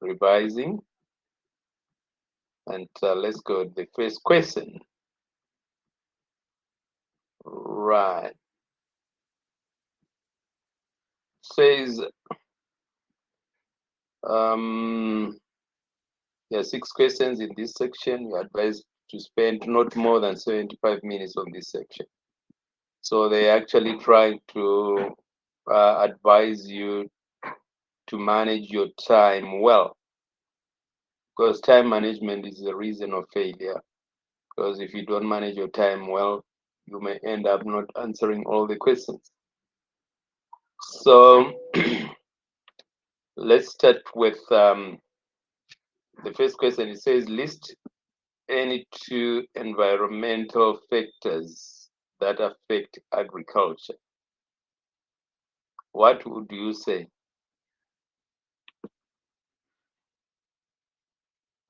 revising. And let's go to the first question. Right. Says, there are 6 questions in this section. You're advised to spend not more than 75 minutes on this section. So they actually try to advise you to manage your time well, because time management is the reason of failure. Because if you don't manage your time well, you may end up not answering all the questions. So let's start with the first question. It says, list any 2 environmental factors that affect agriculture. What would you say?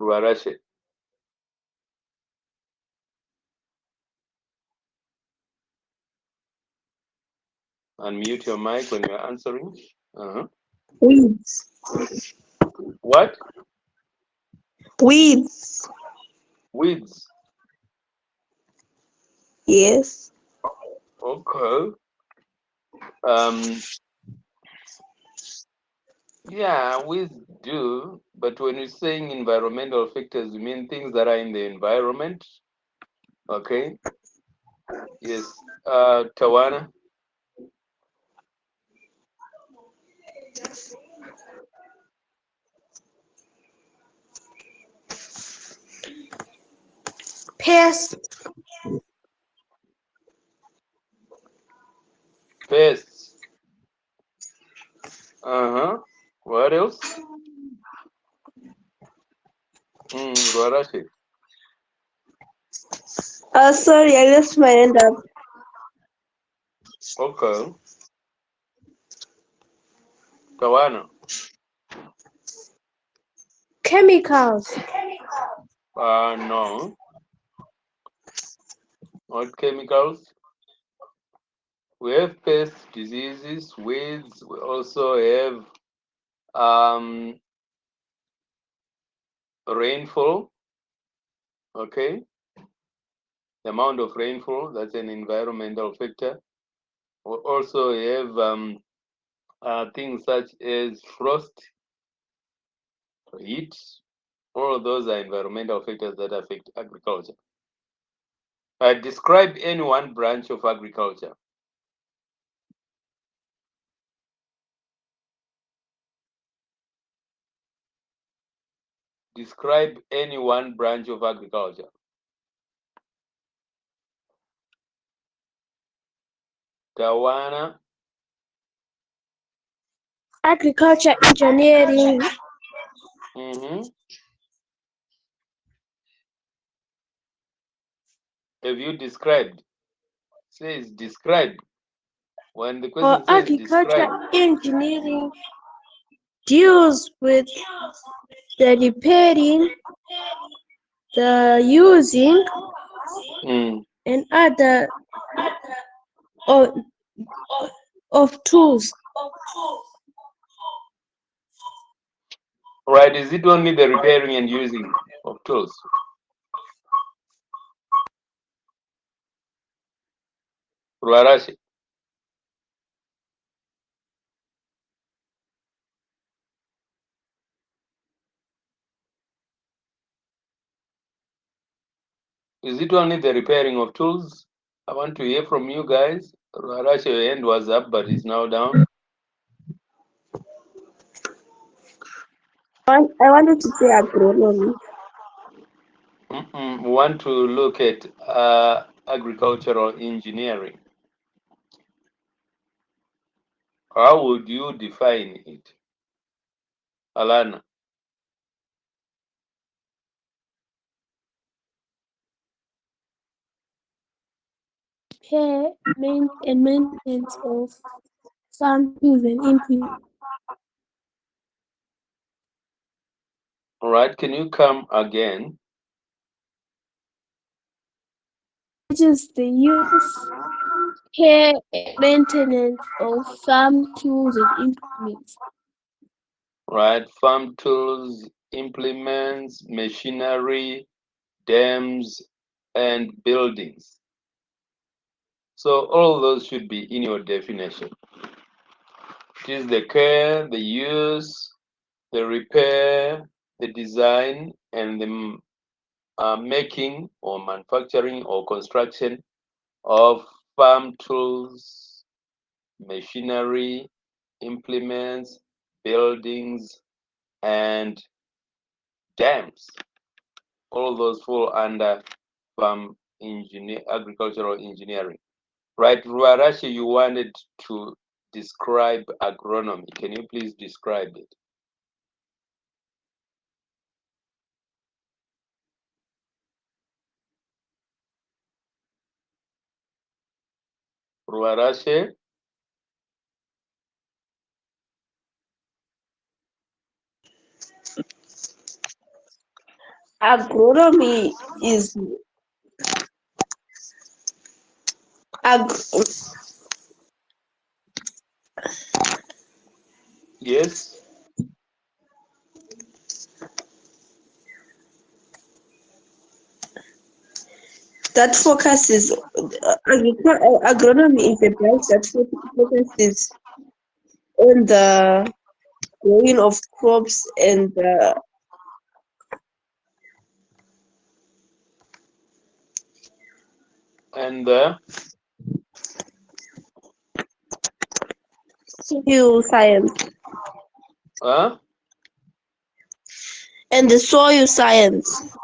Ruarashe. Unmute your mic when you're answering. Weeds. What? Weeds. Weeds. Yes. Okay. Yeah, weeds do, but when you're saying environmental factors, you mean things that are in the environment? Okay. Yes. Tawana. Pests. Pests. What else? Ruarashe. Sorry, I lost my hand up. Okay. Tawana. Chemicals. No. Not chemicals. We have pests, diseases, weeds. We also have rainfall. Okay. The amount of rainfall, that's an environmental factor. We also have things such as frost, heat. All of those are environmental factors that affect agriculture. Describe any one branch of agriculture. Describe any one branch of agriculture. Tawana. Agriculture engineering. Have you described? Says describe. When the question says Agriculture describe. engineering deals with the repairing, the using, and other of tools. Right, is it only the repairing and using of tools? Ruarashi. Is it only the repairing of tools? I want to hear from you guys. Ruarashi, your hand was up but is now down. I wanted to say agronomy. We want to look at agricultural engineering. How would you define it? Alana. Repair, and maintenance of farm tools and implements. All right, can you come again? Which is the use, care, and maintenance of farm tools and implements. right? Farm tools, implements, machinery, dams, and buildings. So all those should be in your definition. It is the care, the use, the repair, the design, and the making or manufacturing or construction of farm tools, machinery, implements, buildings, and dams. All those fall under agricultural engineering. Right, Ruarashi, you wanted to describe agronomy. Can you please describe it? Ruarashi? Agronomy is ag- Yes. that focuses agronomy is a branch that focuses on the growing of crops and the And soil science uh, and the soil science.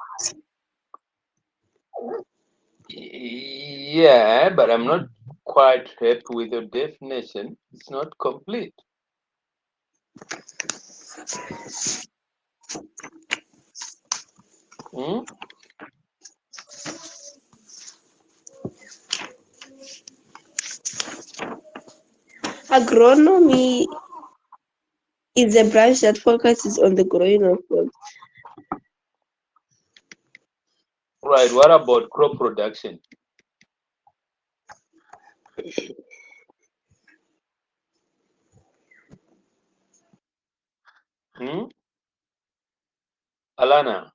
yeah, but I'm not quite happy with your definition. It's not complete. Hmm? Agronomy is a branch that focuses on the growing of crops. Right. What about crop production? Hmm? Alana?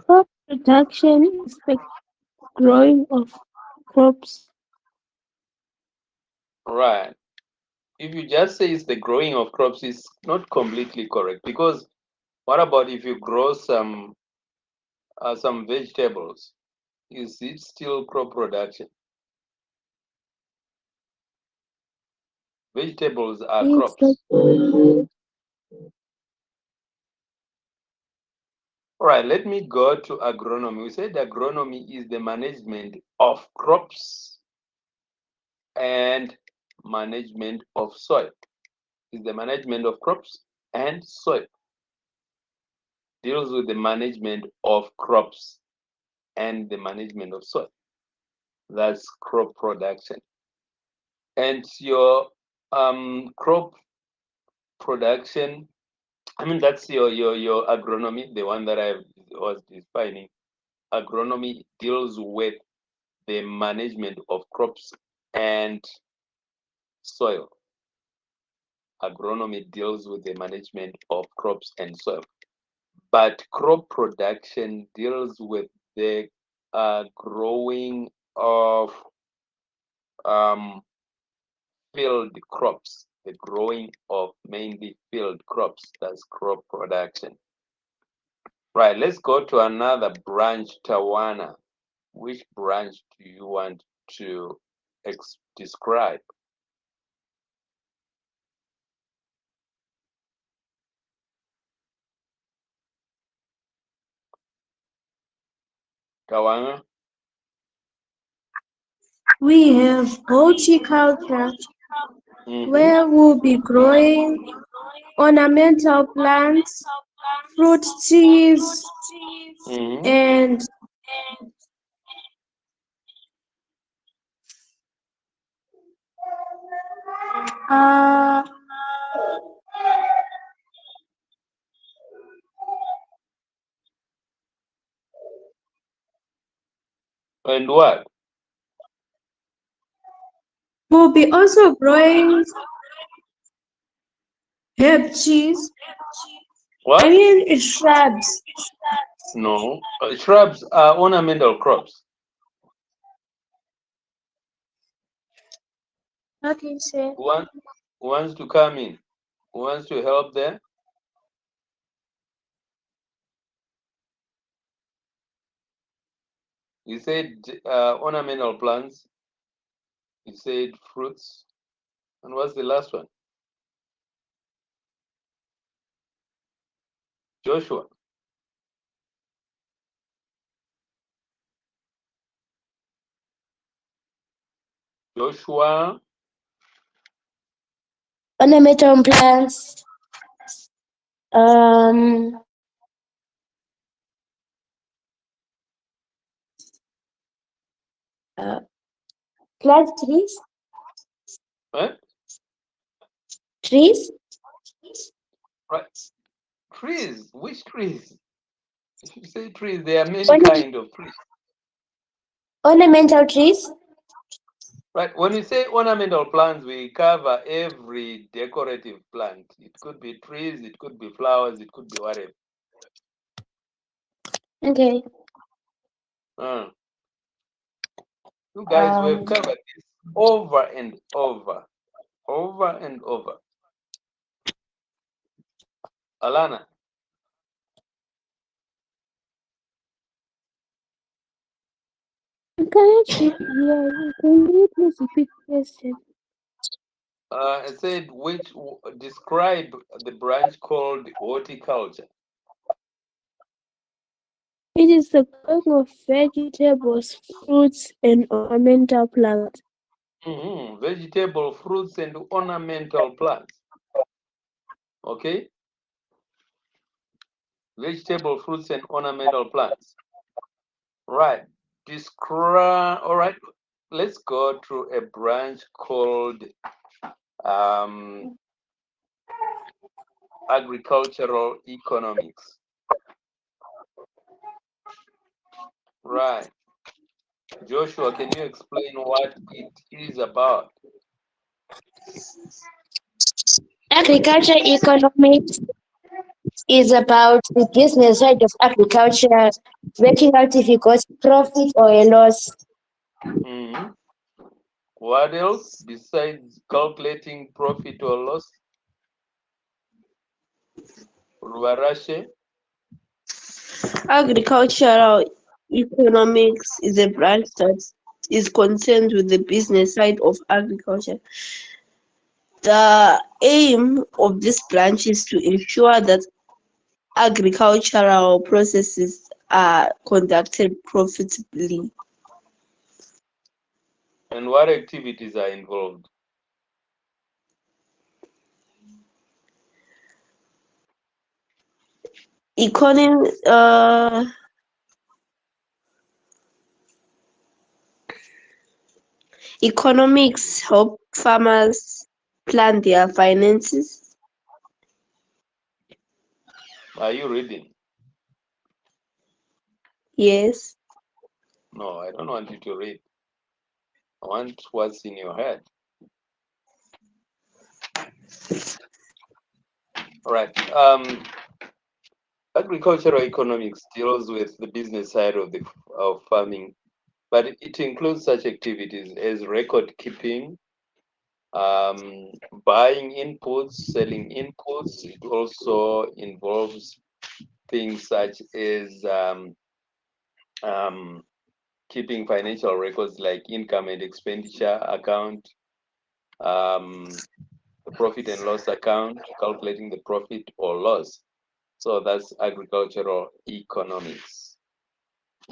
Crop production is the growing of crops. Right. If you just say it's the growing of crops, it's not completely correct because what about if you grow some vegetables? Is it still crop production? Vegetables are It's crops. the All right, let me go to agronomy. We said agronomy is the management of crops and management of soil. Is the management of crops and soil. Deals with the management of crops and the management of soil. That's crop production. And your crop production, I mean that's your agronomy, the one that I was defining. Agronomy deals with the management of crops and soil. Agronomy deals with the management of crops and soil. But crop production deals with the growing of um, field crops, the growing of mainly field crops. That's crop production. Right, let's go to another branch, Tawana. Which branch do you want to describe? Tawana? we have horticulture Mm-hmm. where we'll be growing ornamental plants, fruit trees, Mm-hmm. and uh, And what? we'll be also growing Herb cheese. I What? mean shrubs. No. Shrubs are ornamental crops. Okay, sir. One who wants to come in? Who wants to help there? You said ornamental plants. You said fruits. And what's the last one? Joshua. Joshua. Ornamental plants. Um, uh, plant trees. Eh? Trees. Right. Trees. Which trees? If you say trees, there are many Orna- kind of trees. ornamental trees. Right. When we say ornamental plants, we cover every decorative plant. It could be trees, it could be flowers, it could be whatever. Okay. Uh, you guys, we have Um, covered this over and over, over and over. Alana, I cannot hear. Can you please repeat the question? I said describe the branch called horticulture. It is the growing of vegetables, fruits, and ornamental plants. Vegetable, fruits, and ornamental plants. Okay, vegetable, fruits, and ornamental plants. Right. Describe. All right. Let's go through a branch called um, agricultural economics. Right. Joshua, can you explain what it is about? Agriculture economics is about the business side of agriculture, working out if you got profit or a loss. hmm What else besides calculating profit or loss? Rubarashe? Agricultural economics is a branch that is concerned with the business side of agriculture. The aim of this branch is to ensure that agricultural processes are conducted profitably. And what activities are involved? Economy, economics help farmers plan their finances. Are you reading? Yes. No, I don't want you to read. I want what's in your head. All right. Agricultural economics deals with the business side of farming, but it includes such activities as record keeping, um, buying inputs, selling inputs. It also involves things such as um, keeping financial records like income and expenditure account, um, the profit and loss account, calculating the profit or loss. So that's agricultural economics.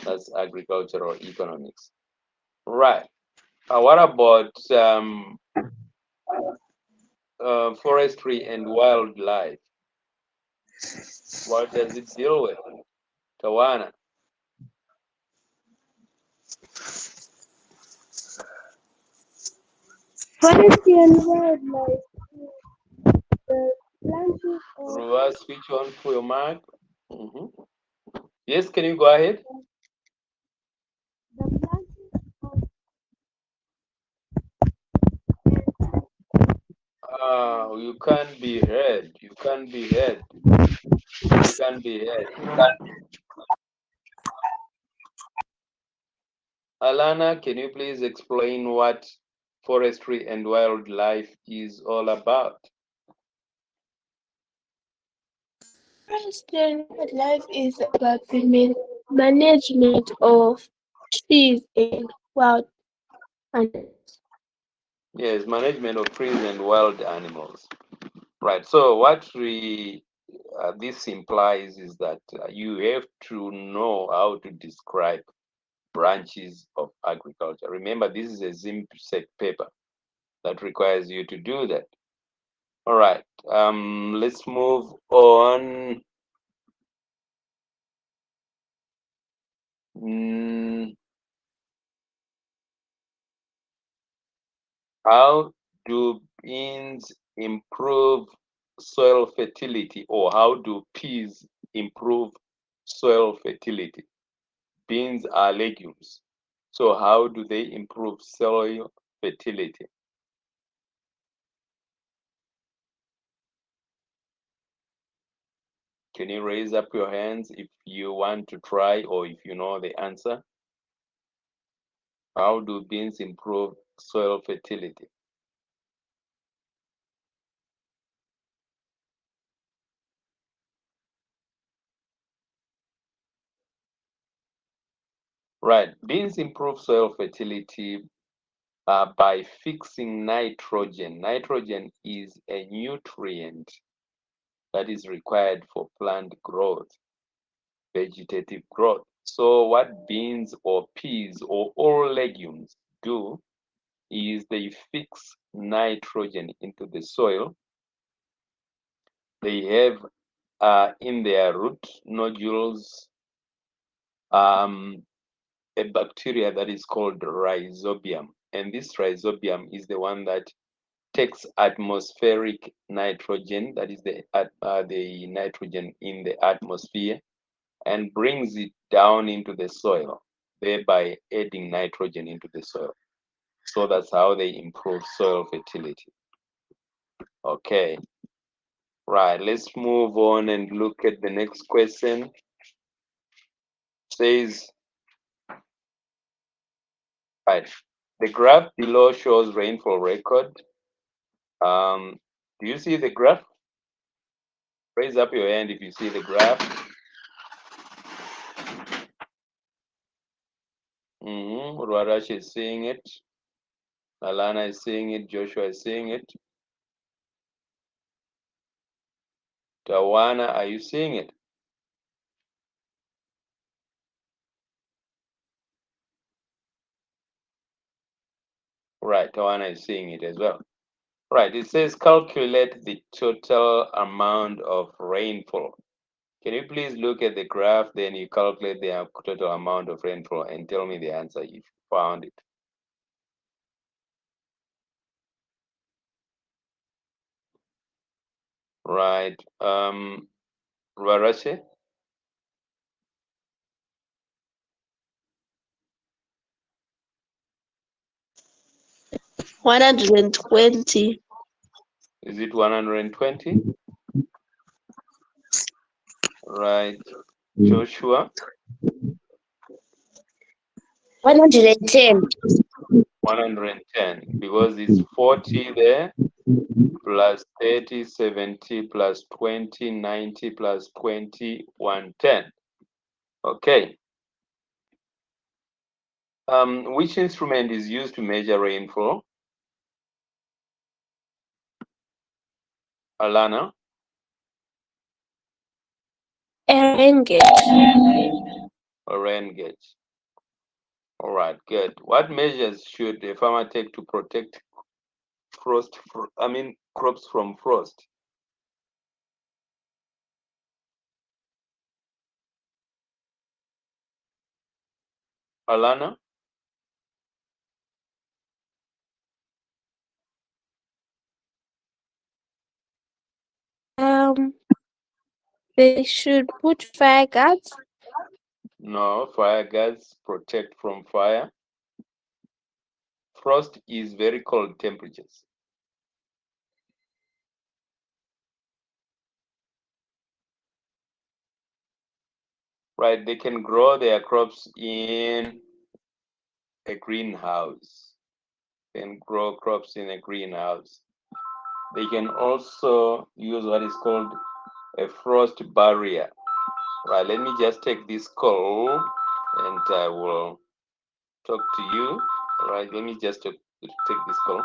That's agricultural economics. Right. What about forestry and wildlife? What does it deal with? Tawana. Forestry and wildlife, the planting of Ruva, switch on for your mic. Mhm. Yes, can you go ahead? the planting of You you can't be heard. You can't be heard. You can't be heard. Alana, can you please explain what forestry and wildlife is all about? Forestry and wildlife is about the management of trees and wild animals. Yes, management of trees and wild animals. Right. So what this implies is that you have to know how to describe branches of agriculture. Remember, this is a ZIMSEC paper that requires you to do that. All right. Let's move on. Mm, how do beans improve soil fertility, or how do peas improve soil fertility? Beans are legumes. So how do they improve soil fertility? Can you raise up your hands if you want to try or if you know the answer? How do beans improve soil fertility? Right, beans improve soil fertility by fixing nitrogen. Nitrogen is a nutrient that is required for plant growth, vegetative growth. So what beans or peas or all legumes do is they fix nitrogen into the soil. They have in their root nodules a bacteria that is called rhizobium. And this rhizobium is the one that takes atmospheric nitrogen, that is the nitrogen in the atmosphere, and brings it down into the soil, thereby adding nitrogen into the soil. So that's how they improve soil fertility. Okay, right, let's move on and look at the next question. It says, right, the graph below shows rainfall record. Do you see the graph? Raise up your hand if you see the graph. Ruarash is seeing it. Alana is seeing it. Joshua is seeing it. Tawana, are you seeing it? Right, Tawana is seeing it as well. Right, it says calculate the total amount of rainfall. Can you please look at the graph, then you calculate the total amount of rainfall and tell me the answer if you found it. Right, Ruarash? 120. Is it 120? Right, Joshua? 110. 110, because it's 40 there, plus 30, 70, plus 20, 90, plus 20, 110. Okay. Which instrument is used to measure rainfall? Alana? A rain gauge. Or rain gauge? All right, good. What measures should a farmer take to protect crops from frost? Alana? Um, they should put fire guards. No, fire guards protect from fire. Frost is very cold temperatures. right? They can grow their crops in a greenhouse. Can grow crops in a greenhouse. They can also use what is called a frost barrier. Right, let me just take this call and I will talk to you. Right, let me just take this call.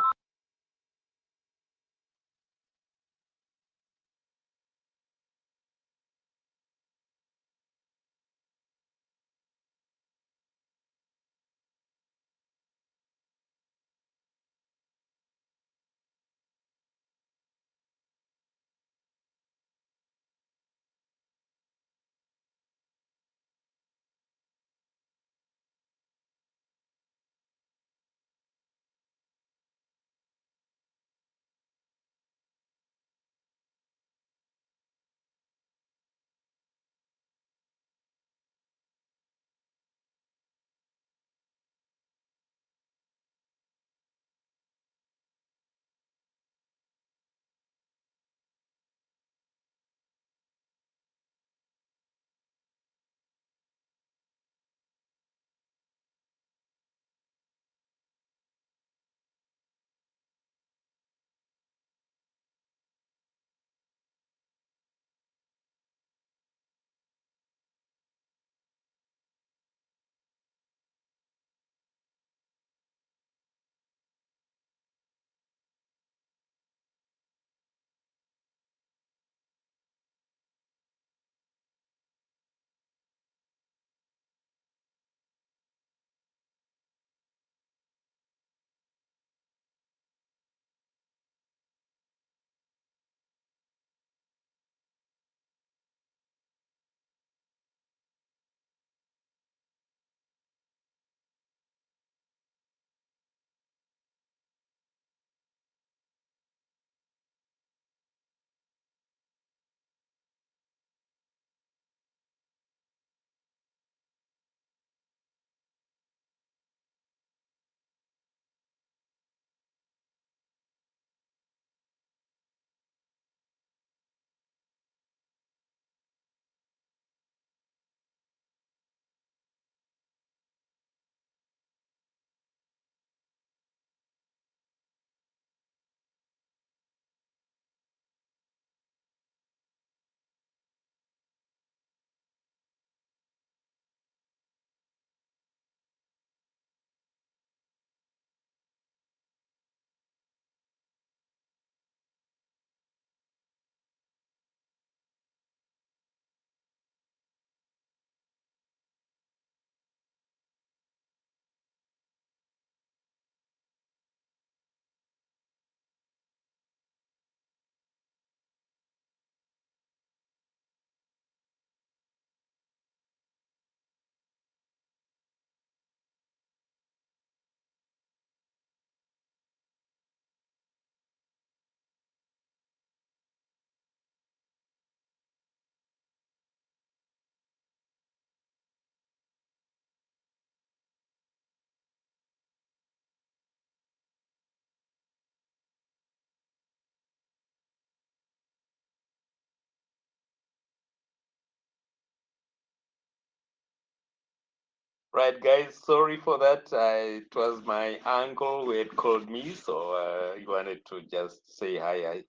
Right, guys, sorry for that. It was my uncle who had called me, so he wanted to just say hi.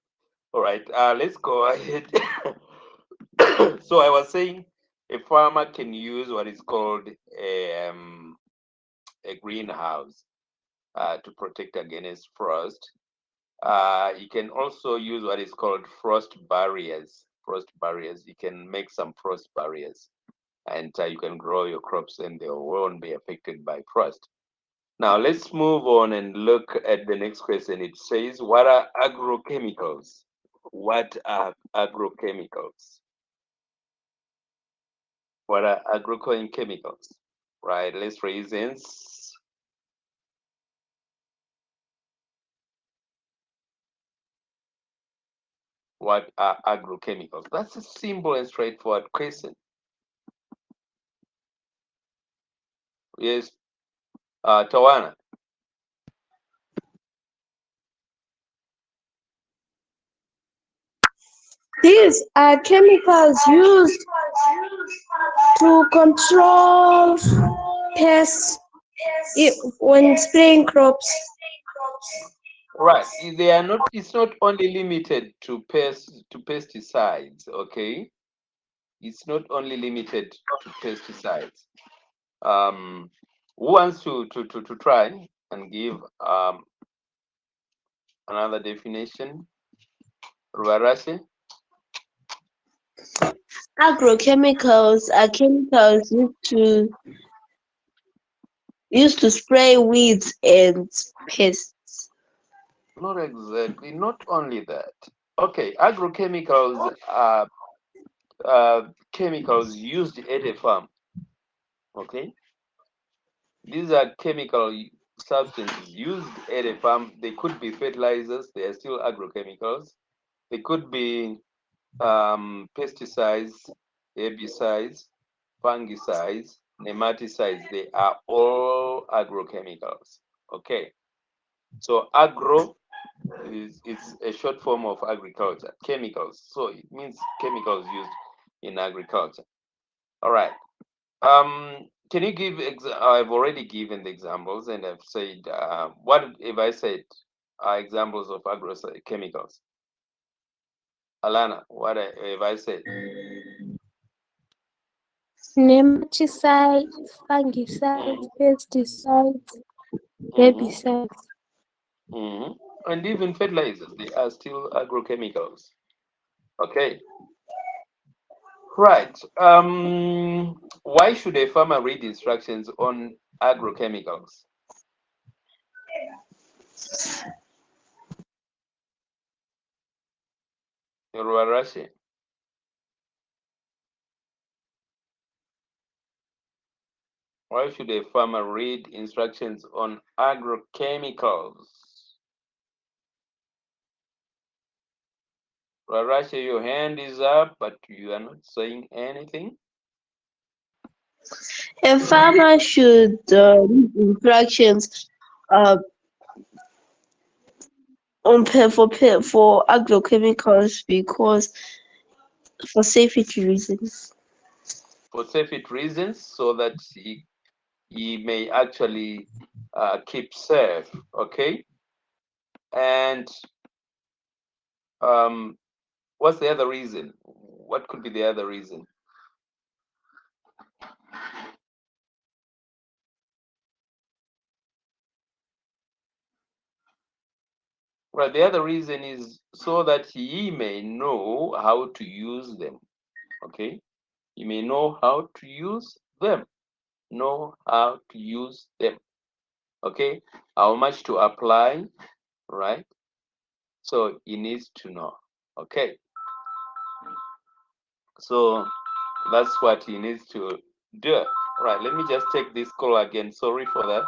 All right, let's go ahead. So I was saying a farmer can use what is called a greenhouse to protect against frost. You can also use what is called frost barriers. Frost barriers. You can make some frost barriers, and you can grow your crops, and they won't be affected by frost. Now let's move on and look at the next question. It says, "What are agrochemicals?" What are agrochemicals? What are agrochemicals? Right. Let's reasons. What are agrochemicals? That's a simple and straightforward question. Yes, Tawana. These are chemicals used To control pests when spraying crops. Right. They are not. It's not only limited to pesticides. Okay. It's not only limited to pesticides. Um, who wants to try and give another definition? Ruarashi? Agrochemicals are chemicals used to spray weeds and pests. Not exactly. Not only that. Okay, agrochemicals are chemicals used at a farm. Okay, these are substances used at a farm. They could be fertilizers. They are still agrochemicals. They could be pesticides, herbicides, fungicides, nematicides. They are all agrochemicals. Okay, so agro it's a short form of agriculture, chemicals. So it means chemicals used in agriculture. All right. Can you give? I've already given the examples, and I've said what have I said are examples of agrochemicals. Alana, have I said? Nematicides, fungicides, Mm-hmm, pesticides, mm-hmm, herbicides. mm-hmm. And even fertilizers, they are still agrochemicals. Okay, right. Why should a farmer read instructions on agrochemicals? Ruarashi. Why should a farmer read instructions on agrochemicals? Ruarashi, your hand is up, but you are not saying anything. A farmer should read instructions uh, for agrochemicals because for safety reasons. For safety reasons, so that he may actually keep safe. Okay, and um, what's the other reason? What could be the other reason? Well, the other reason is so that he may know how to use them. Okay, he may know how to use them. Know how to use them. Okay, how much to apply, right? So he needs to know. Okay, so that's what he needs to do. Right, let me just take this call again. Sorry for that.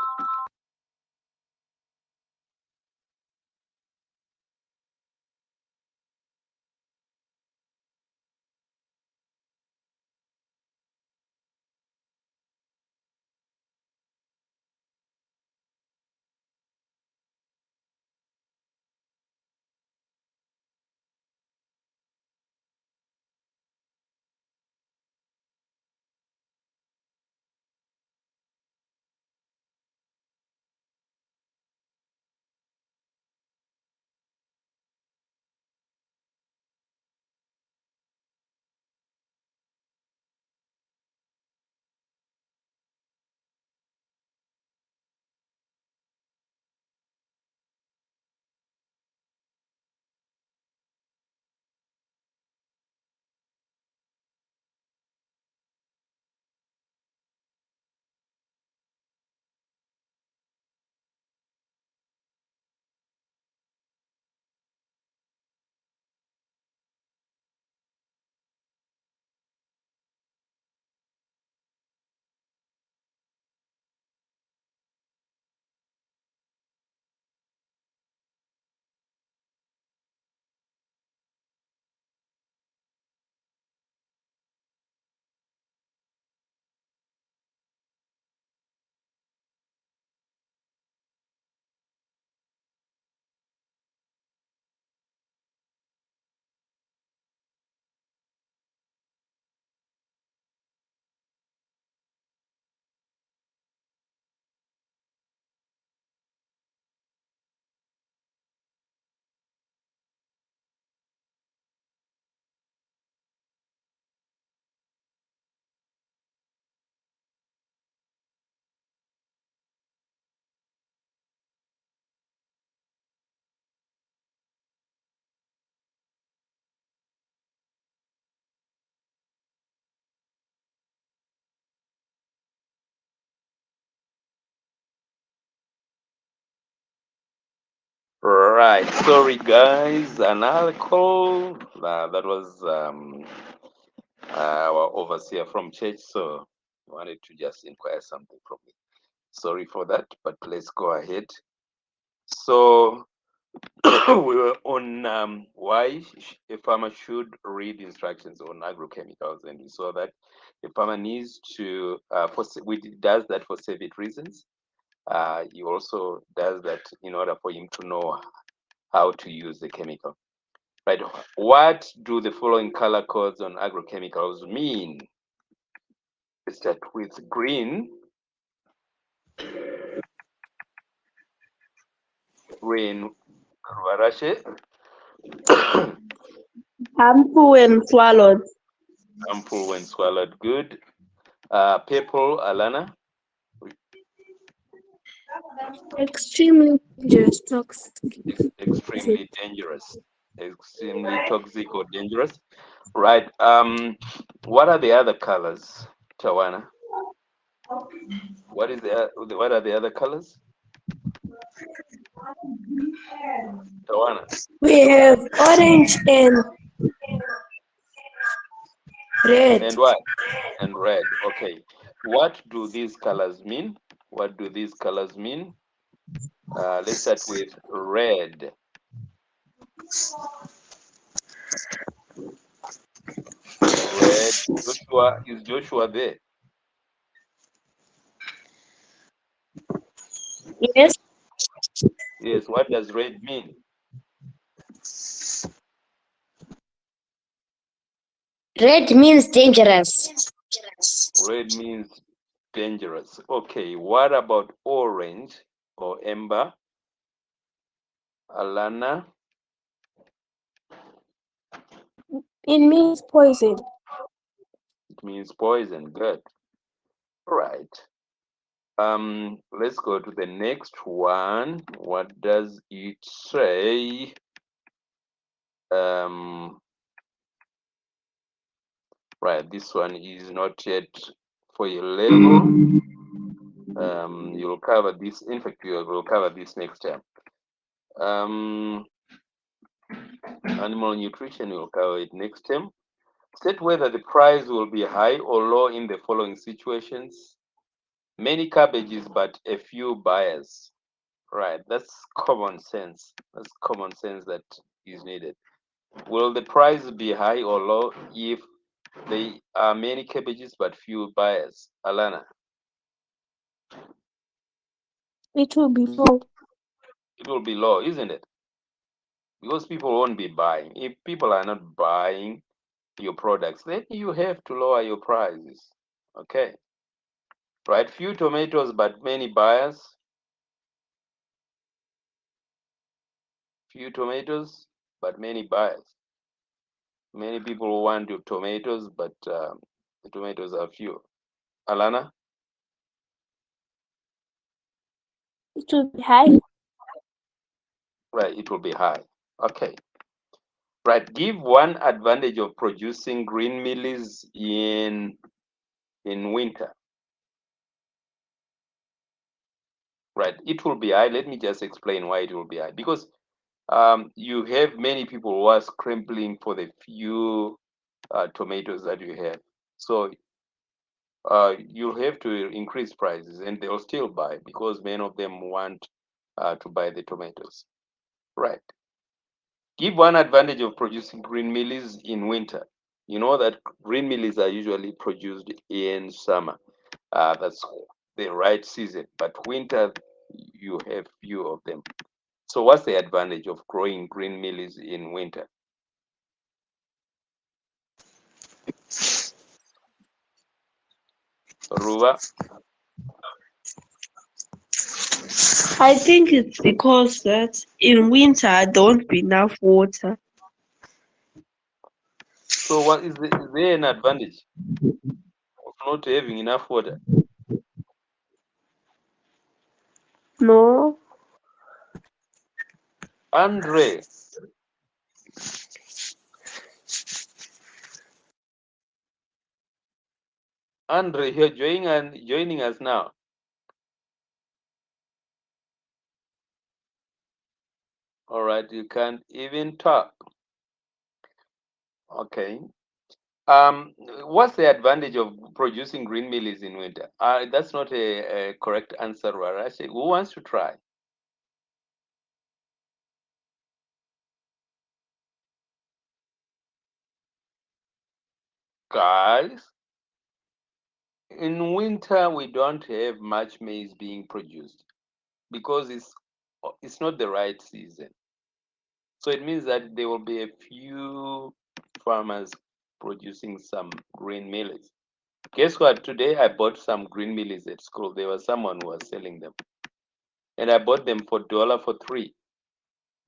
Right. Sorry, guys. Another call. That was our overseer from church, so he wanted to just inquire something from me. Sorry for that, but let's go ahead. So we were on why a farmer should read instructions on agrochemicals, and we saw that a farmer needs to, does that for several reasons. He also does that in order for him to know how to use the chemical. Right. What do the following color codes on agrochemicals mean? Let's start with green. Green, Ruarashe. Harmful when swallowed. Harmful when swallowed. Good. Purple, Alana. Extremely dangerous, toxic. Extremely dangerous. Extremely toxic or dangerous. Right. What are the other colors, Tawana? What are the other colors? Tawana. We have orange and red. And what? And red. Okay. What do these colors mean? What do these colors mean? Let's start with red. Red. Joshua, is Joshua there? Yes. Yes. What does red mean? Red means dangerous. Red means dangerous. Okay. What about orange or amber? Alana? It means poison. It means poison. Good. Right. Let's go to the next one. What does it say? Right, this one is not yet for your level. You'll cover this. In fact, you will cover this next time. Animal nutrition, you'll cover it next time. State whether the price will be high or low in the following situations. Many cabbages, but a few buyers. Right, that's common sense. That's common sense that is needed. Will the price be high or low if there are many cabbages but few buyers? Alana? It will be low. It will be low, isn't it? Because people won't be buying. If people are not buying your products, then you have to lower your prices. Okay. Right. Few tomatoes, but many buyers. Few tomatoes, but many buyers. Many people want your tomatoes, but the tomatoes are few. Alana? It will be high. Right. It will be high. Okay. Right. Give one advantage of producing green mealies in winter. Right. It will be high. Let me just explain why it will be high. Because you have many people who are scrambling for the few tomatoes that you have. So you'll have to increase prices and they'll still buy because many of them want to buy the tomatoes. Right. Give one advantage of producing green mealies in winter. You know that green mealies are usually produced in summer. That's the right season. But winter, you have few of them. So what's the advantage of growing green mealies in winter? Ruba? I think it's because that in winter there won't be enough water. So what is there an advantage of not having enough water? No, Andre, Andre, you're joining us now. All right, you can't even talk. Okay. What's the advantage of producing green mealies in winter? That's not a correct answer, Rarashi. Who wants to try? Guys, in winter we don't have much maize being produced because it's not the right season. So it means that there will be a few farmers producing some green mealies. Guess what? Today I bought some green mealies at school. There was someone who was selling them, and I bought them for dollar for three.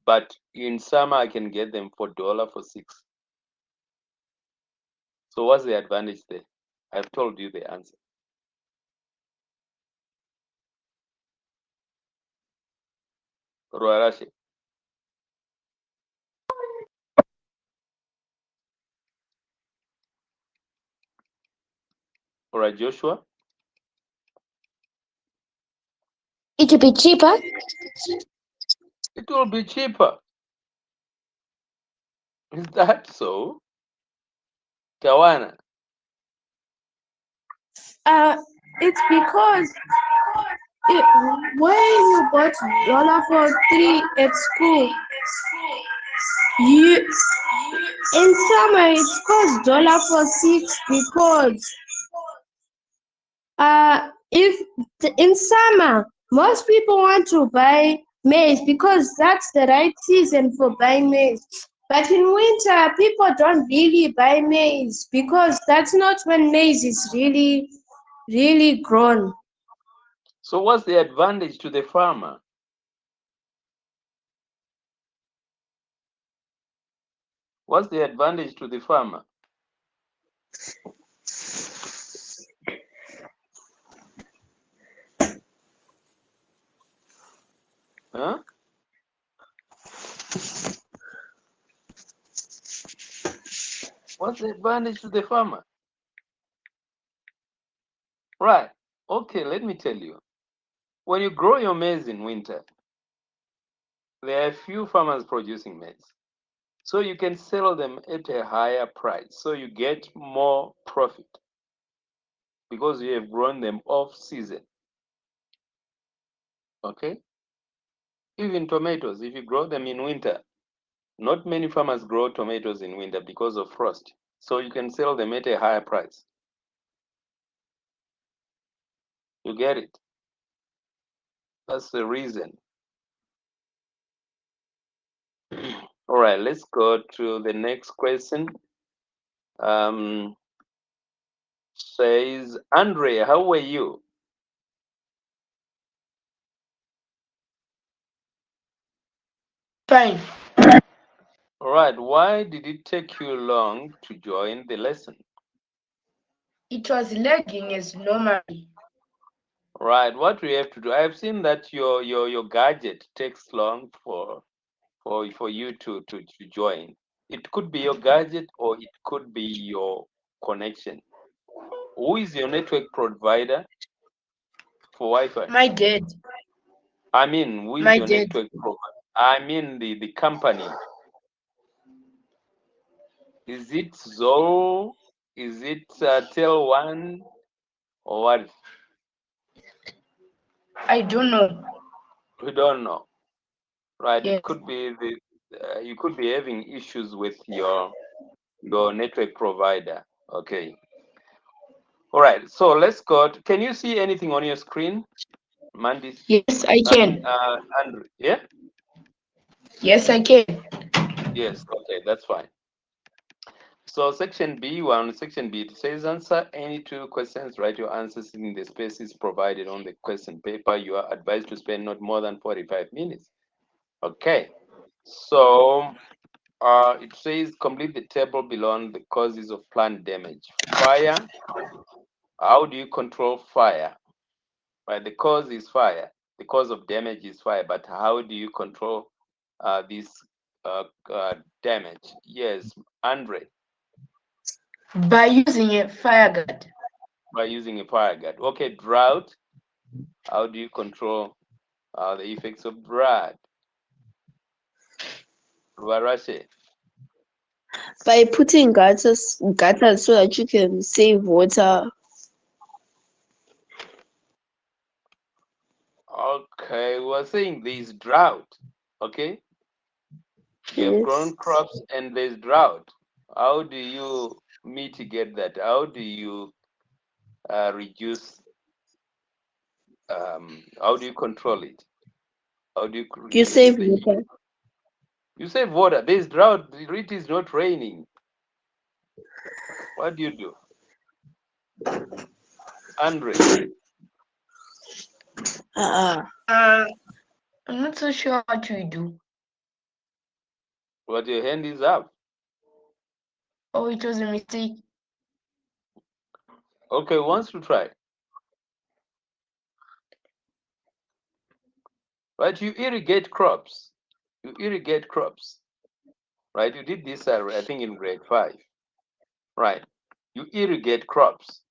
But in summer I can get them for dollar for six. So what's the advantage there? I've told you the answer. Ruarashi. All right, Joshua. It will be cheaper. It will be cheaper. Is that so? Tawana. It's because it, when you got dollar for three at school, you in summer it costs dollar for six because if in summer most people want to buy maize because that's the right season for buying maize. But in winter, people don't really buy maize because that's not when maize is really grown. So what's the advantage to the farmer? What's the advantage to the farmer? Huh? What's the advantage to the farmer? Right. Okay, let me tell you. When you grow your maize in winter, there are few farmers producing maize. So you can sell them at a higher price. So you get more profit because you have grown them off season. Okay? Even tomatoes, if you grow them in winter, not many farmers grow tomatoes in winter because of frost. So you can sell them at a higher price. You get it? That's the reason. All right, let's go to the next question. Um, says, Andre, how were you? Fine. All right, why did it take you long to join the lesson? It was lagging as normally. Right, what we have to do, I've seen that your gadget takes long for you to join. It could be your gadget or it could be your connection. Who is your network provider for Wi-Fi? My dad. I mean, who is My your dad. network provider? I mean the company. Is it Zoro? Is it Tel One or what? I don't know. We don't know. Right, it Yes. could be you could be having issues with your network provider. Okay. All right. So let's go. Can you see anything on your screen, Mandy? Yes, I I mean, can. Andrew. Yeah. Yes, I can. Yes. Okay, that's fine. So section B1, section B, it says answer any two questions. Write your answers in the spaces provided on the question paper. You are advised to spend not more than 45 minutes. Okay. So it says complete the table below the causes of plant damage. Fire. How do you control fire? Right, the cause is fire. The cause of damage is fire, but how do you control this damage? Yes, Andre, By using a fire guard. by using a fire guard. Okay, drought. How do you control the effects of drought? Varashe? By putting gutters so that you can save water. Okay, we're saying there's drought. Okay, you have grown Yes. crops and there's drought. How do you mitigate that? How do you reduce? How do you control it? How do you You reduce save the heat? water. You save water. There's drought. It is not raining. What do you do, Andre? Uh, I'm not so sure what we do. What your hand is up? Oh, it was a mistake. Okay, wants to try. Right, you irrigate crops. You irrigate crops. Right, you did this, I think, in grade 5. Right, you irrigate crops.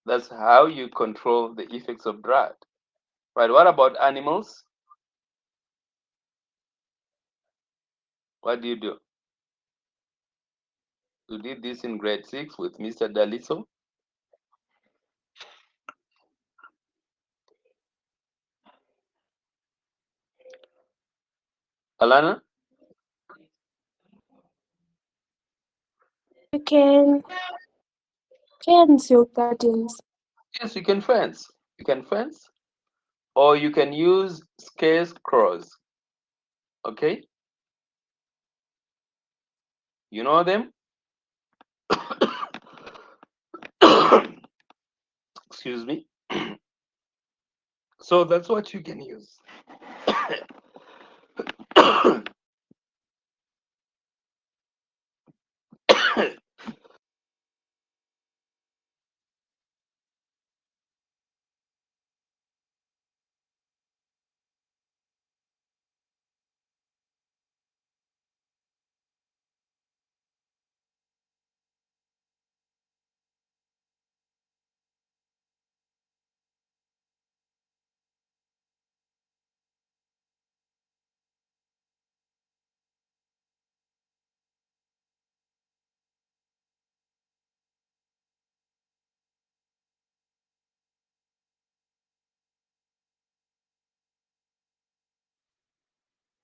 That's how you control the effects of drought. Right, what about animals? What do you do? You did this in grade 6 with Mr. Daliso. Alana? You can fence your gardens. Yes, you can fence. You can fence, or you can use scarecrows. Okay, you know them. Excuse me. So that's what you can use.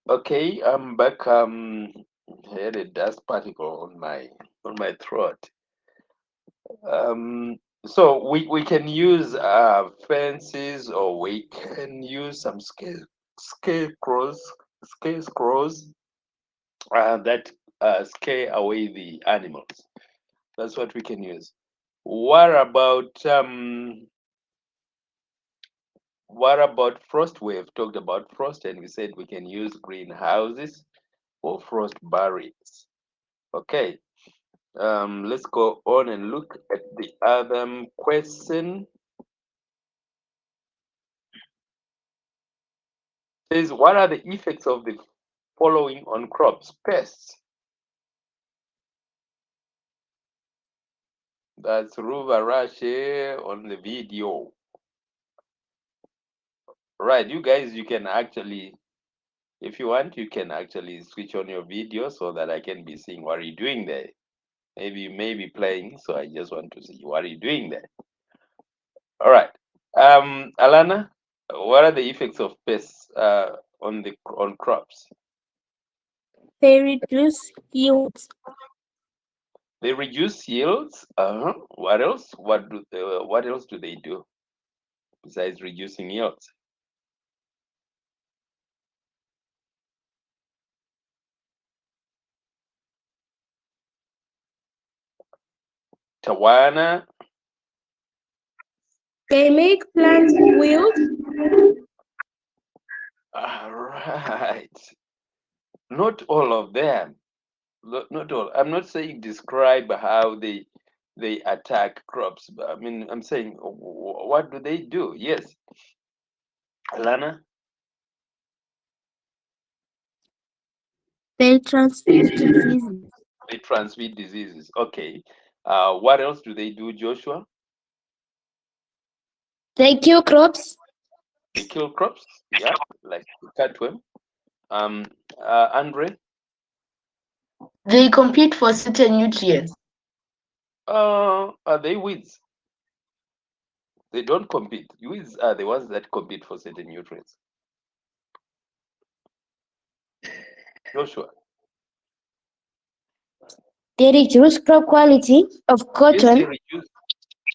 Okay, I'm back. I had a dust particle on my throat. Um, so we can use fences, or we can use some scarecrows, scarecrows that scare away the animals. That's what we can use. What about frost? We have talked about frost, and we said we can use greenhouses or frost barriers. Okay, let's go on and look at the other question. It says, what are the effects of the following on crops? Pests. That's Ruva Rashe on the video. Right, you guys, you can actually, if you want, you can actually switch on your video so that I can be seeing what you're doing there. Maybe you may be playing, so I just want to see what are you doing there. All right, Alana, what are the effects of pests on crops? They reduce yields. They reduce yields. What else? What else do they do besides reducing yields? Tawana. They make plants wilt. All right. Not all of them. Not all. I'm not saying describe how they attack crops. But I mean, I'm saying what do they do? Yes, Alana. They transmit diseases. They transmit diseases. Okay. What else do they do, Joshua? They kill crops. They kill crops. Yeah, like cutworm. Andre, They compete for certain nutrients. are they weeds? They don't compete. Weeds are the ones that compete for certain nutrients. Joshua. They reduce crop quality of Yes, cotton. they reduce.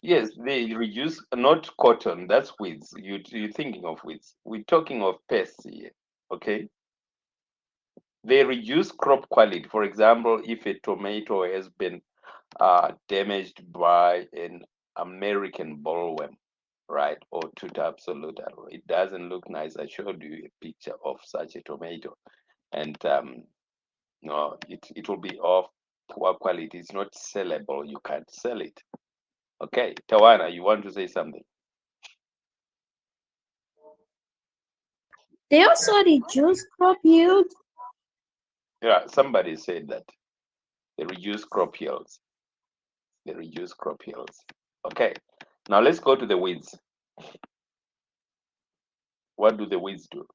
Yes, they reduce. Not cotton. That's weeds. You're thinking of weeds. We're talking of pests here. Okay. They reduce crop quality. For example, if a tomato has been damaged by an American bollworm, right, or tuta absoluta, it doesn't look nice. I showed you a picture of such a tomato, and no, it will be of poor quality. It's not sellable. You can't sell it. Okay, Tawana, you want to say something? They also reduce crop yield. Yeah, somebody said that they reduce crop yields. They reduce crop yields. Okay, now let's go to the weeds. What do the weeds do?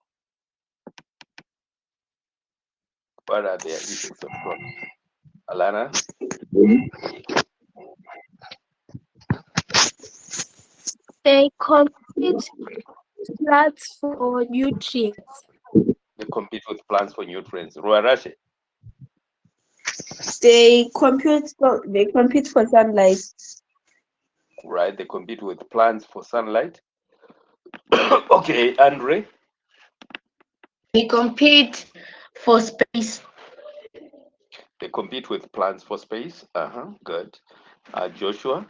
What are their effects on crops? Alana? They compete with plants for nutrients. They compete with plants for nutrients. Ruarache, They compete for sunlight. right? They compete with plants for sunlight. Okay, Andre, They compete for space. they compete with plants for space. Good. Joshua,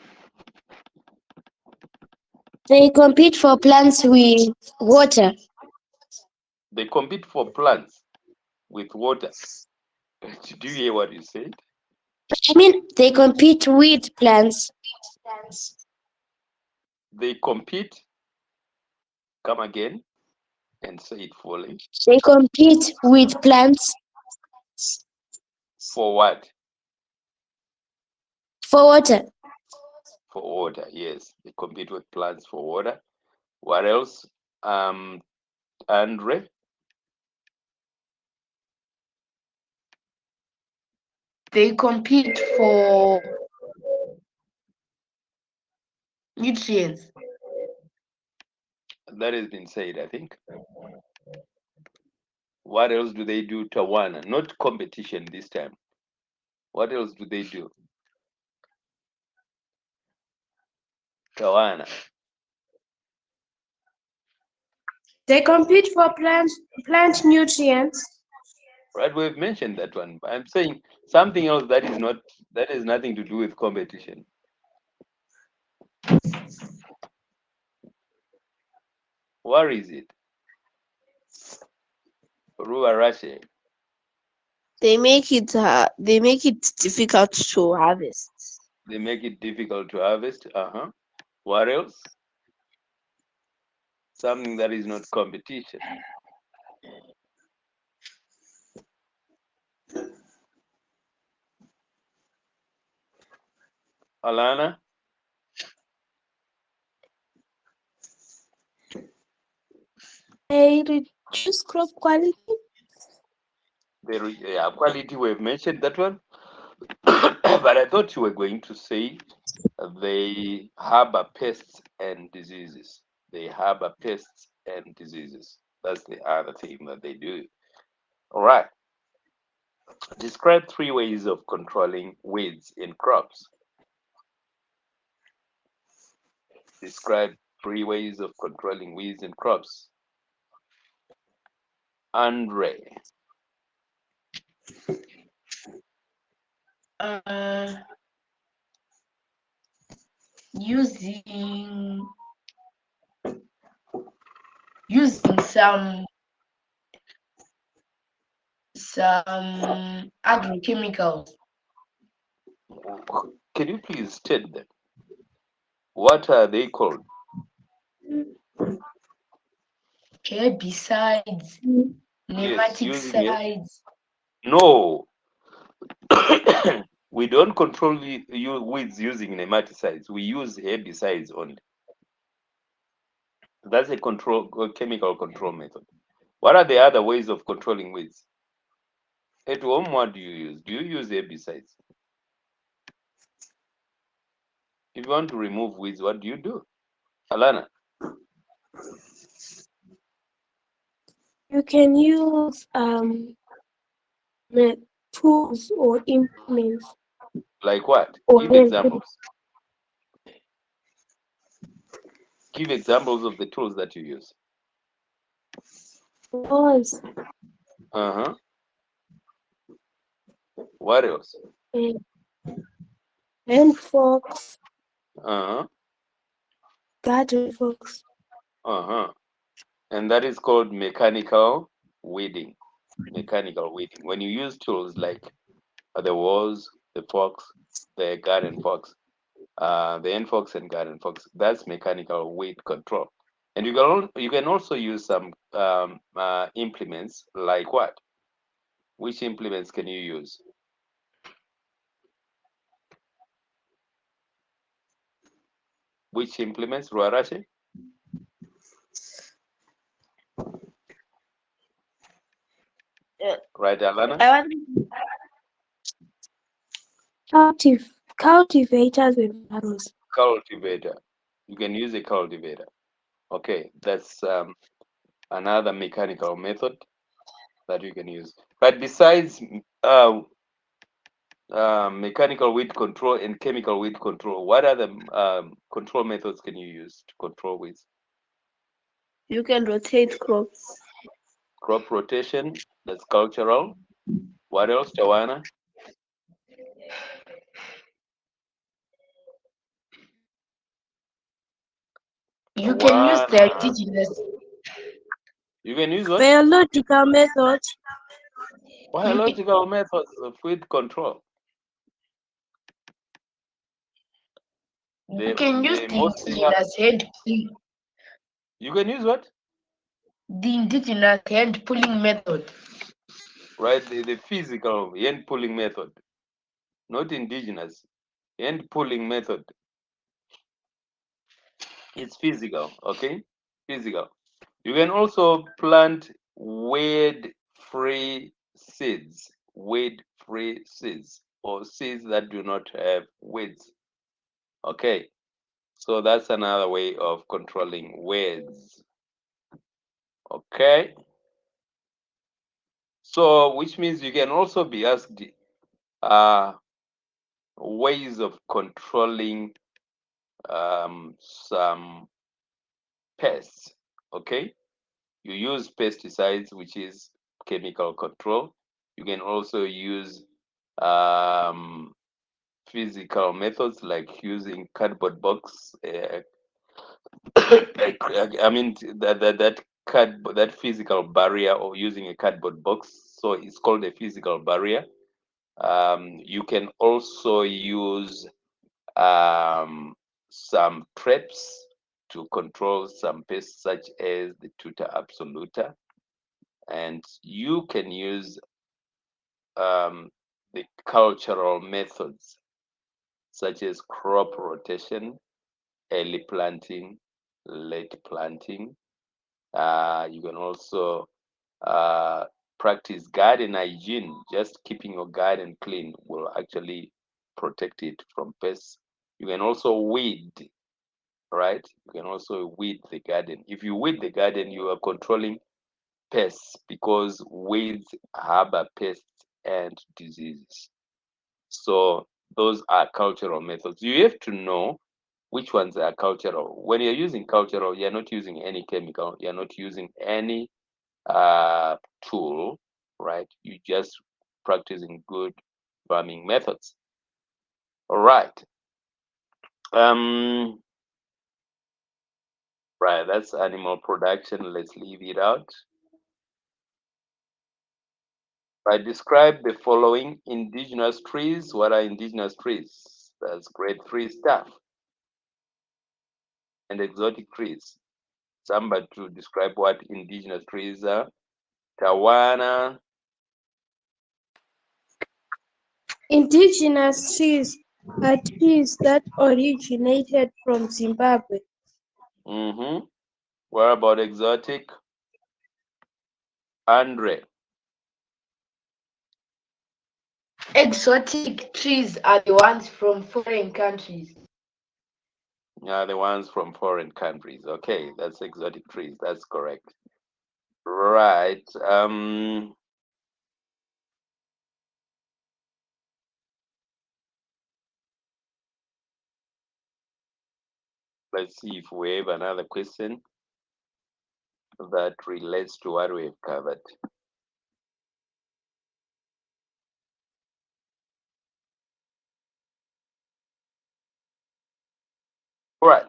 They compete for plants with water. they compete for plants with water. Did you hear what you said? I mean, they compete with plants. They compete, come again and say it fully. They compete with plants For what? for water. For water, yes. They compete with plants for water. What else? Andre, They compete for nutrients. that has been said, I think. What else do they do, Tawana? Not competition this time. What else do they do? Tawana. They compete for plant nutrients. Right, we've mentioned that one. I'm saying something else that is not that has nothing to do with competition. What is it? Ruarache. They make it difficult to harvest. They make it difficult to harvest. What else? Something that is not competition. Alana, They reduce crop quality. yeah, quality. We've mentioned that one, but I thought you were going to say they harbor pests and diseases. They harbor pests and diseases. That's the other thing that they do. All right. Describe 3 ways of controlling weeds in crops. Describe 3 ways of controlling weeds in crops. Andre, Uh, using some agrochemicals. can you please state them? What are they called? Herbicides, Yes, using it. nematicides. No, we don't control weeds using nematicides. We use herbicides only. That's a chemical control method. What are the other ways of controlling weeds? At home, what do you use? Do you use herbicides? If you want to remove weeds, what do you do? Alana? You can use tools or implements Like what? or Give examples. Give examples of the tools that you use. tools, Uh-huh. What else? hand forks, Uh-huh. garden forks. Uh-huh. And that is called mechanical weeding. Mechanical weeding. When you use tools like the walls, the forks, the garden forks, the end forks and garden forks, that's mechanical weed control. And you can also use some implements like what? Which implements can you use? Which implements, Ruarache? Right, Alana? Cultivators and barrows. Cultivator. You can use a cultivator. Okay, that's another mechanical method that you can use. But besides mechanical weed control and chemical weed control, what other control methods can you use to control weeds? You can rotate crops. Crop rotation, that's cultural. What else, Tawana? You can use the Tawana. indigenous. You can use what? Biological methods. Biological methods of weed control. You can use The the most indigenous hand pulling. you can use what? The indigenous hand pulling method. Right, the physical hand pulling method, not indigenous. Hand pulling method. It's physical, okay? Physical. You can also plant weed-free seeds, weed-free seeds, or seeds that do not have weeds. Okay, so that's another way of controlling weeds. Okay, so which means you can also be asked ways of controlling some pests. Okay, you use pesticides, which is chemical control. You can also use um, physical methods like using cardboard box. I mean that physical barrier of using a cardboard box. So it's called a physical barrier. You can also use some traps to control some pests such as the tuta absoluta, and you can use the cultural methods such as crop rotation, early planting, late planting. You can also practice garden hygiene. Just keeping your garden clean will actually protect it from pests. You can also weed, right? You can also weed the garden. If you weed the garden, you are controlling pests because weeds harbor pests and diseases. So those are cultural methods. You have to know which ones are cultural. When you're using cultural, you're not using any chemical, you're not using any tool, right? You just practicing good farming methods. All right. Um, right, that's animal production. Let's leave it out. Right, describe the following indigenous trees. What are indigenous trees? That's grade 3 stuff. And exotic trees. Somebody to describe what indigenous trees are. Tawana. Indigenous trees are trees that originated from Zimbabwe. Mm-hmm. What about exotic? Andre. Exotic trees are the ones from foreign countries. Yeah, the ones from foreign countries. Okay, that's exotic trees. That's correct. Right. Let's see if we have another question that relates to what we've covered. All right.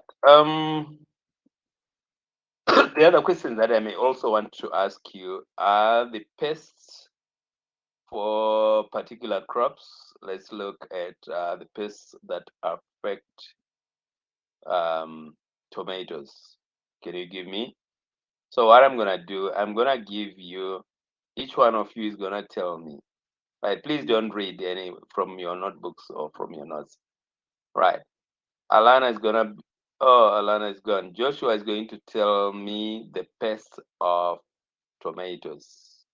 The other question that I may also want to ask you are the pests for particular crops. Let's look at the pests that affect tomatoes. Can you give me? So what I'm gonna do, I'm gonna give you, each one of you is gonna tell me. Right, please don't read any from your notebooks or from your notes. Right. Alana is gonna, oh, Alana is gone. Joshua is going to tell me the pests of tomatoes.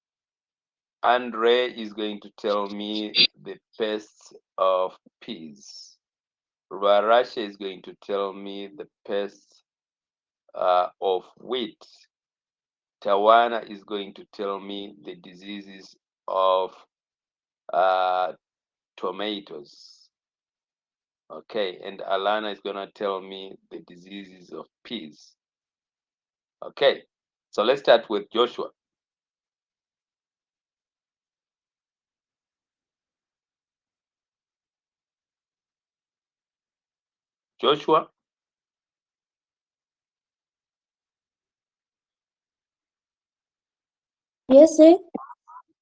Andre is going to tell me the pests of peas. Varasha is going to tell me the pests of wheat. Tawana is going to tell me the diseases of tomatoes. Okay, and Alana is gonna tell me the diseases of peas. Okay, so let's start with Joshua. Joshua, Yes, sir.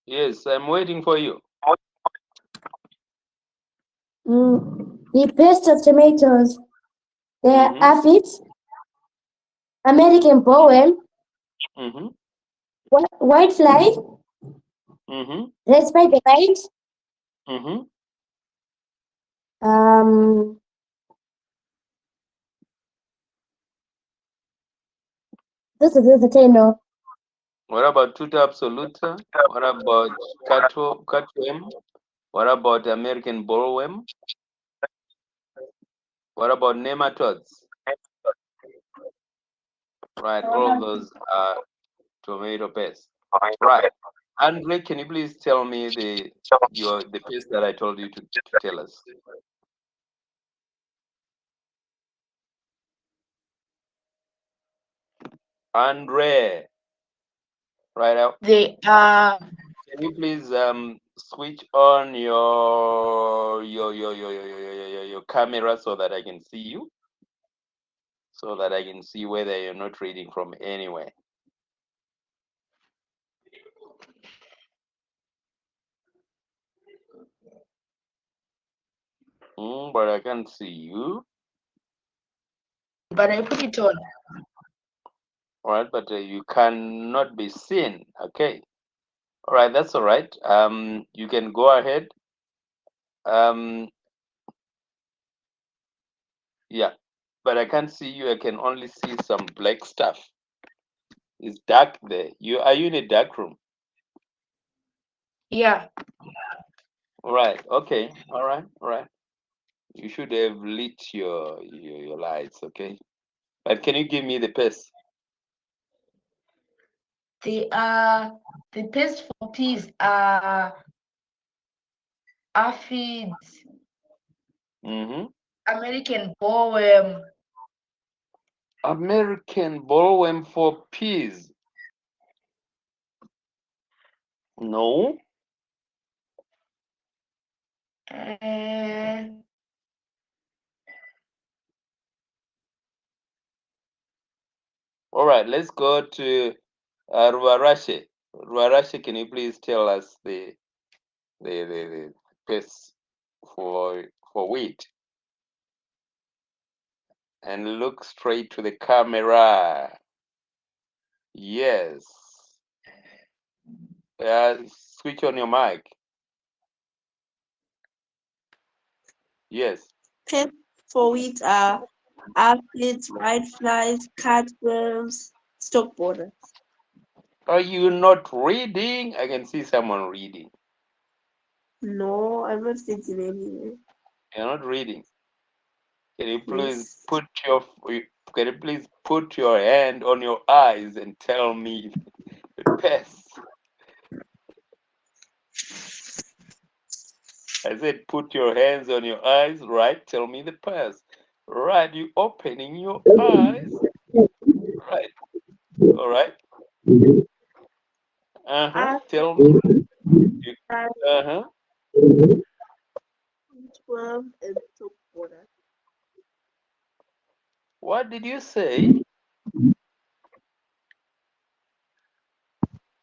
yes, I'm waiting for you. The pest of tomatoes. There are Mm-hmm. aphids, American bollworm, Mm-hmm. white fly, Mm-hmm. red spider mite, Mm-hmm. um, those are the 10 no. What about tuta absoluta? What about catworm? What about American bollworm? What about nematodes? Right, all of those are tomato pests. Right. Andre, can you please tell me the pest that I told you to tell us? Andre, right out. They are Can you please switch on your camera so that I can see you? So that I can see whether you're not reading from anywhere. But I can't see you. but I put it on. All right, but you cannot be seen. Okay. All right, that's all right. You can go ahead. Um, yeah, but I can't see you. I can only see some black stuff. It's dark there. Are you in a dark room? Yeah. All right. Okay. All right. All right. You should have lit your lights. Okay. But can you give me the pace? The pest for peas are aphids, Mm-hmm. American bollworm, American bollworm for peas. No. and All right. Let's go to Ruarashe. Ruarashe, can you please tell us the pace for wheat? And look straight to the camera. Yes. Switch on your mic. Yes. Pests for wheat are aphids, whiteflies, cutworms, stalk borers. Are you not reading? I can see someone reading. No, I'm not sitting anywhere. You're not reading. Can you please Yes. put your can you please put your hand on your eyes and tell me the pest? I said put your hands on your eyes, right? Tell me the pest. Right, you opening your eyes. Right. All right. Uh-huh. After Tell me. You, that, uh-huh. 12 and top water. What did you say?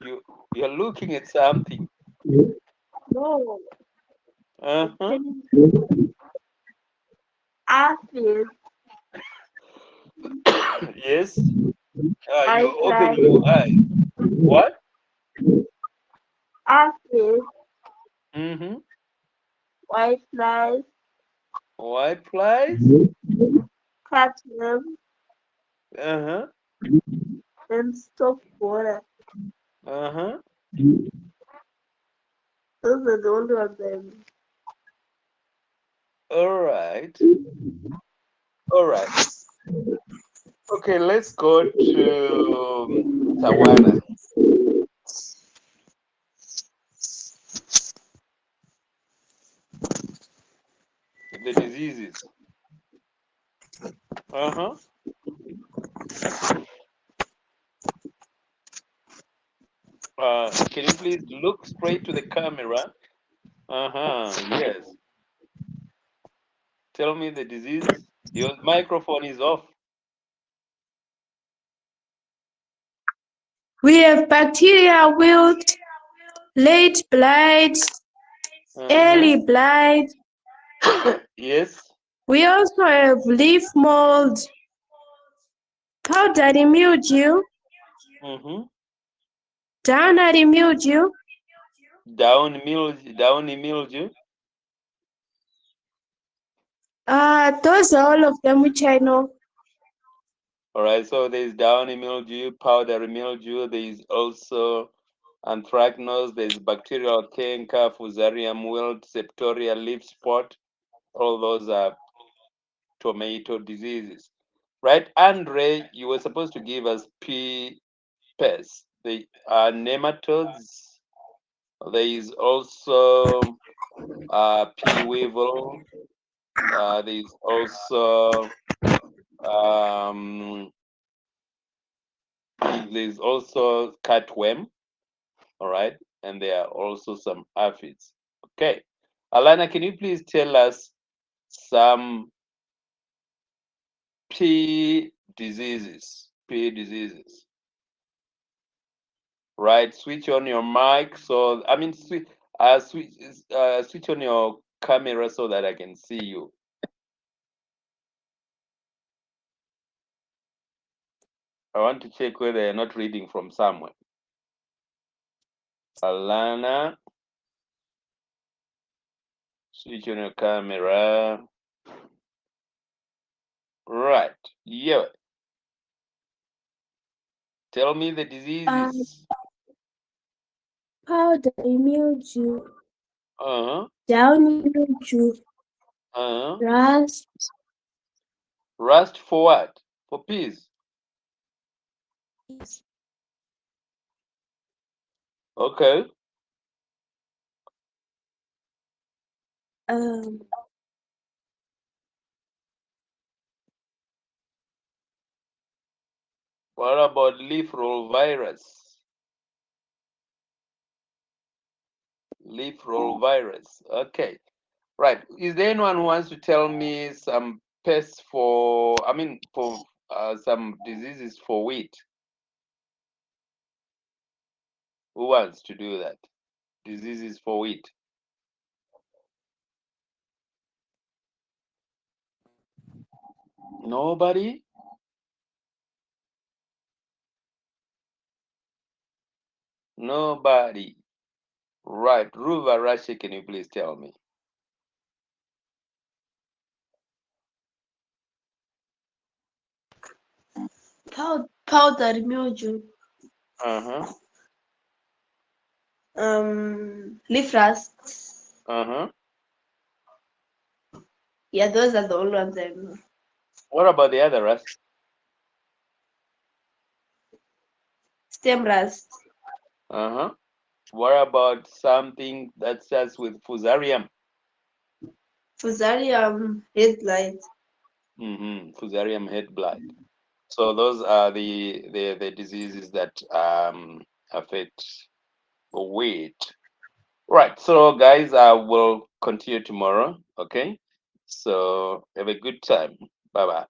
You you're looking at something. No, I'm Uh-huh. telling you. After Yes. white You open flies, your eyes. What? after Mm-hmm. white flies, White flies? catch them Uh-huh. and stop water. Uh-huh. Those are the only ones I'm. All right. All right. Okay, let's go to Tawana. The diseases. Uh-huh. Can you please look straight to the camera? Uh-huh. Yes. Tell me the diseases. Your microphone is off. We have bacteria wilt, late blight, Uh-huh. early blight. Yes. We also have leaf mold, powdery mildew, Mm-hmm. downery mildew. Downy mildew. Those are all of them which I know. All right. So there's downy mildew, powdery mildew. There's also anthracnose. There's bacterial canker, fusarium wilt, septoria leaf spot. All those are tomato diseases, right? Andre, you were supposed to give us P pests. They are nematodes. There is also P weevil. There's also um, there's also cutworm. All right, and there are also some aphids. Okay, Alana, can you please tell us some P diseases? P diseases. Right, switch on your mic. So I mean, switch on your camera so that I can see you. I want to check whether you're not reading from somewhere. Alana, switch on your camera. Right, yeah. Tell me the Uh, diseases. powdery mildew, Uh-huh. downy mildew, Uh-huh. rust, Rust for what? For peas. yes. Okay. Um, What about leaf roll virus? Leaf roll virus. Okay. Right. Is there anyone who wants to tell me some pests for, I mean, for some diseases for wheat? Who wants to do that? Diseases for wheat. Nobody? Nobody. Right. Ruva Rashi, can you please tell me? Powdery mildew. Uh-huh. Leaf rust. Uh-huh. Yeah, those are the only ones I know. What about the other rust? Stem rust. Uh-huh. What about something that starts with fusarium? Fusarium red light. Fusarium head blight. So those are the diseases that affect wheat. Right. So guys, I will continue tomorrow. Okay. So have a good time. Bye bye.